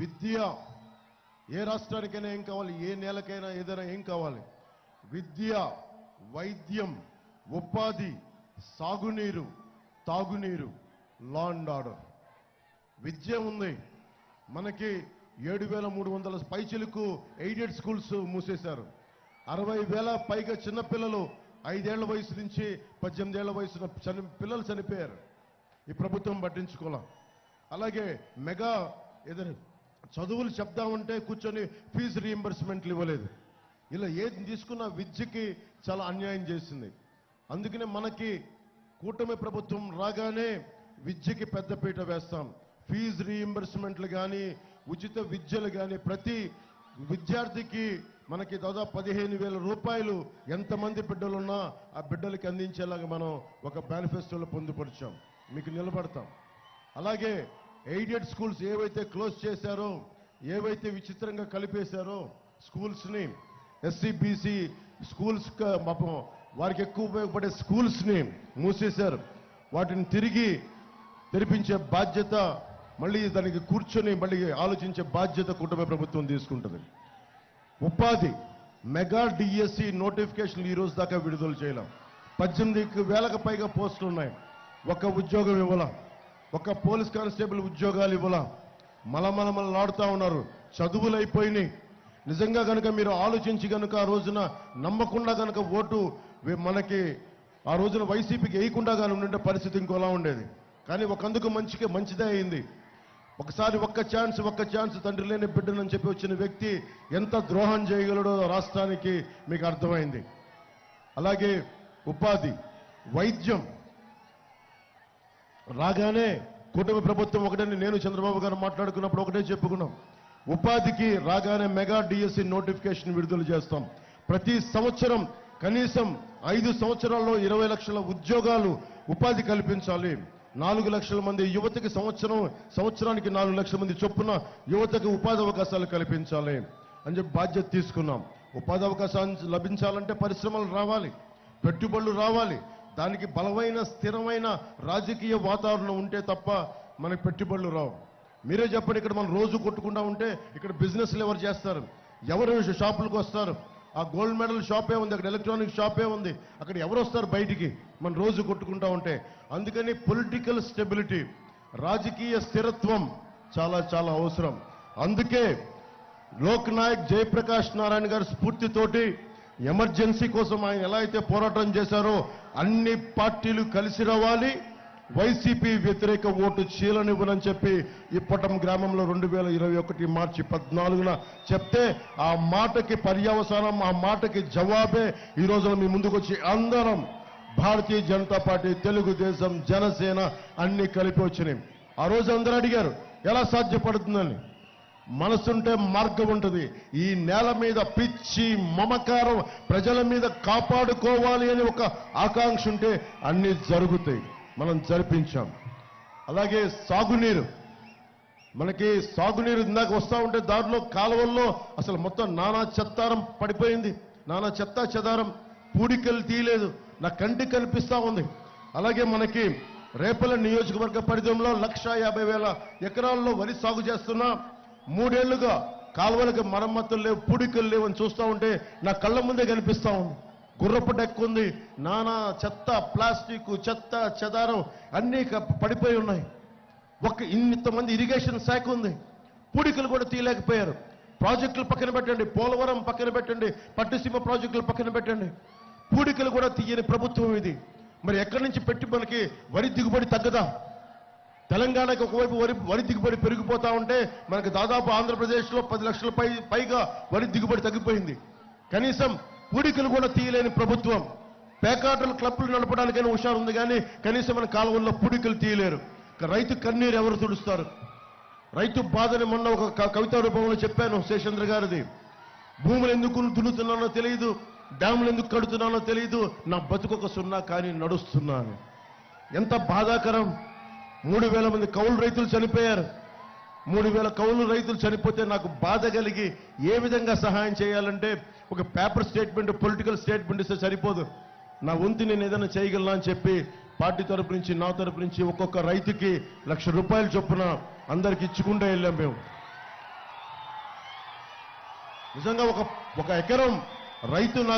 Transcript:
విద్య ఏ రాష్ట్రానికైనా ఏం కావాలి, ఏ నేలకైనా ఏదైనా ఏం కావాలి? విద్య, వైద్యం, ఉపాధి, సాగునీరు, తాగునీరు, లా అండ్ ఆర్డర్. విద్య ఉంది. మనకి 7,300 పైచిలకు ఎయిడెడ్ స్కూల్స్ మూసేశారు. 60,000 పైగా చిన్నపిల్లలు 5 ఏళ్ల వయసు నుంచి 18 ఏళ్ల వయసు పిల్లలు చనిపోయారు. ఈ ప్రభుత్వం పట్టించుకోవాలి. అలాగే మెగా ఏదైనా చదువులు చెప్దామంటే కూర్చొని ఫీజు రీయింబర్స్మెంట్లు ఇవ్వలేదు. ఇలా ఏది తీసుకున్న విద్యకి చాలా అన్యాయం చేసింది. అందుకనే మనకి కూటమి ప్రభుత్వం రాగానే విద్యకి పెద్దపీట వేస్తాం. ఫీజు రీయింబర్స్మెంట్లు కానీ, ఉచిత విద్యలు కానీ, ప్రతి విద్యార్థికి మనకి దాదాపు 15,000 రూపాయలు ఎంతమంది బిడ్డలున్నా ఆ బిడ్డలకి అందించేలాగా మనం ఒక మేనిఫెస్టోలో పొందుపరిచాం. మీకు నిలబడతాం. అలాగే ఎయిడెడ్ స్కూల్స్ ఏవైతే క్లోజ్ చేశారో, ఏవైతే విచిత్రంగా కలిపేశారో స్కూల్స్ని, ఎస్సీ బీసీ స్కూల్స్ వారికి ఎక్కువ ఉపయోగపడే స్కూల్స్ని మూసేశారు. వాటిని తిరిగి తెరిపించే బాధ్యత, మళ్ళీ దానికి కూర్చొని మళ్ళీ ఆలోచించే బాధ్యత కుటుంబ ప్రభుత్వం తీసుకుంటుంది. ఉపాధి మెగా డిఎస్సి నోటిఫికేషన్లు ఈ రోజు దాకా విడుదల చేయలేం. 18,000కు పైగా పోస్టులు ఉన్నాయి. ఒక ఉద్యోగం ఇవ్వాల, ఒక పోలీస్ కానిస్టేబుల్ ఉద్యోగాలు ఇవ్వాల. మలమలమలాడుతూ ఉన్నారు. చదువులు అయిపోయినాయి. నిజంగా కనుక మీరు ఆలోచించి కనుక ఆ రోజున నమ్మకుండా కనుక ఓటు మనకి ఆ రోజున వైసీపీకి వేయకుండా కానీ ఉండే పరిస్థితి ఇంకోలా ఉండేది. కానీ ఒకందుకు మంచిదే అయింది. ఒకసారి ఒక్క ఛాన్స్ తండ్రి లేని బిడ్డనని చెప్పి వచ్చిన వ్యక్తి ఎంత ద్రోహం చేయగలడో రాష్ట్రానికి మీకు అర్థమైంది. అలాగే ఉపాధి, వైద్యం రాగానే కూటమి ప్రభుత్వం ఒకటని నేను చంద్రబాబు గారు మాట్లాడుకున్నప్పుడు ఒకటే చెప్పుకున్నాం. ఉపాధికి రాగానే మెగా డిఎస్సి నోటిఫికేషన్ విడుదల చేస్తాం. ప్రతి సంవత్సరం కనీసం 5 సంవత్సరాల్లో 20 లక్షల ఉద్యోగాలు ఉపాధి కల్పించాలి. 4 లక్షల మంది యువతకి సంవత్సరానికి 4 లక్షల మంది చొప్పున యువతకు ఉపాధి అవకాశాలు కల్పించాలి అని చెప్పి బాధ్యత తీసుకున్నాం. ఉపాధి అవకాశాలు లభించాలంటే పరిశ్రమలు రావాలి, పెట్టుబడులు రావాలి. దానికి బలమైన స్థిరమైన రాజకీయ వాతావరణం ఉంటే తప్ప మనకి పెట్టుబడులు రావు. మీరే చెప్పండి, ఇక్కడ మనం రోజు కొట్టుకుంటా ఉంటే ఇక్కడ బిజినెస్లు ఎవరు చేస్తారు? ఎవరు షాపులకు వస్తారు? ఆ గోల్డ్ మెడల్ షాపే ఉంది, అక్కడ ఎలక్ట్రానిక్ షాపే ఉంది, అక్కడ ఎవరు వస్తారు బయటికి మనం రోజు కొట్టుకుంటా ఉంటే? అందుకని పొలిటికల్ స్టెబిలిటీ, రాజకీయ స్థిరత్వం చాలా చాలా అవసరం. అందుకే లోక్ నాయక్ జయప్రకాష్ నారాయణ గారి స్ఫూర్తితోటి ఎమర్జెన్సీ కోసం ఆయన ఎలా అయితే పోరాటం చేశారో అన్ని పార్టీలు కలిసి రావాలి, వైసీపీ వ్యతిరేక ఓటు చీలనివ్వనని చెప్పి ఇప్పటం గ్రామంలో 2021 మార్చి 14న చెప్తే ఆ మాటకి పర్యవసానం, ఆ మాటకి జవాబే ఈ రోజున మీ ముందుకు వచ్చి అందరం భారతీయ జనతా పార్టీ, తెలుగుదేశం, జనసేన అన్ని కలిపి వచ్చినాయి. ఆ రోజు అందరూ అడిగారు ఎలా సాధ్యపడుతుందని. మనసుంటే మార్గం ఉంటుంది. ఈ నేల మీద పిచ్చి మమకారం ప్రజల మీద కాపాడుకోవాలి అని ఒక ఆకాంక్ష ఉంటే అన్ని జరుగుతాయి. మనం జరిపించాం. అలాగే సాగునీరు, మనకి సాగునీరు ఇందాక వస్తూ ఉంటే దారిలో కాలువల్లో అసలు మొత్తం నానా చెత్తారం పడిపోయింది. నానా చెత్తా చెదారం, పూడికలు తీయలేదు, నా కంటికి కనిపిస్తూ ఉంది. అలాగే మనకి రేపల నియోజకవర్గ పరిధిలో 1,50,000 ఎకరాల్లో వరి సాగు చేస్తున్నా 3 ఏళ్లుగా కాలువలకు మరమ్మతులు లేవు, పూడికలు లేవు అని చూస్తూ ఉంటే నా కళ్ళ ముందే కనిపిస్తూ ఉంది. గుర్రపు డెక్కు ఉంది, నానా చెత్త, ప్లాస్టిక్, చెత్త చెదారం అన్నీ పడిపోయి ఉన్నాయి. ఇంతమంది ఇరిగేషన్ శాఖ ఉంది, పూడికలు కూడా తీయలేకపోయారు. ప్రాజెక్టులు పక్కన పెట్టండి, పోలవరం పక్కన పెట్టండి, పట్టిసీమ ప్రాజెక్టులు పక్కన పెట్టండి, పూడికలు కూడా తీయని ప్రభుత్వం ఇది. మరి ఎక్కడి నుంచి పెట్టి మనకి వరి దిగుబడి తగ్గదా? తెలంగాణకి ఒకవైపు వరి దిగుబడి పెరిగిపోతా ఉంటే మనకి దాదాపు ఆంధ్రప్రదేశ్లో 10 లక్షల పైగా వరి దిగుబడి తగ్గిపోయింది. కనీసం పూడికలు కూడా తీయలేని ప్రభుత్వం. పేకాటలు క్లబ్లు నడపడానికైనా హుషారు ఉంది, కానీ కనీసం మన కాలువల్లో పూడికలు తీయలేరు. రైతు కన్నీరు ఎవరు తుడుస్తారు? రైతు బాధని మొన్న ఒక కవితా రూపంలో చెప్పాను, శేషేంద్ర గారిది. భూములు ఎందుకు దున్నుతున్నానో తెలియదు, డ్యాములు ఎందుకు కడుతున్నానో తెలియదు, నా బతుకొక సున్నా కానీ నడుస్తున్నాను. ఎంత బాధాకరం. 3,000 మంది కౌలు రైతులు చనిపోయారు. 3,000 కౌలు రైతులు చనిపోతే నాకు బాధ కలిగి ఏ విధంగా సహాయం చేయాలంటే ఒక పేపర్ స్టేట్మెంట్, పొలిటికల్ స్టేట్మెంట్ ఇస్తే సరిపోదు. నా వంతు నేను ఏదైనా చేయగలనా అని చెప్పి పార్టీ తరపు నుంచి, నా తరపు నుంచి ఒక్కొక్క రైతుకి 1,00,000 రూపాయలు చొప్పున అందరికి ఇచ్చుకుంటూ వెళ్ళాం మేము. నిజంగా ఒక ఎకరం రైతు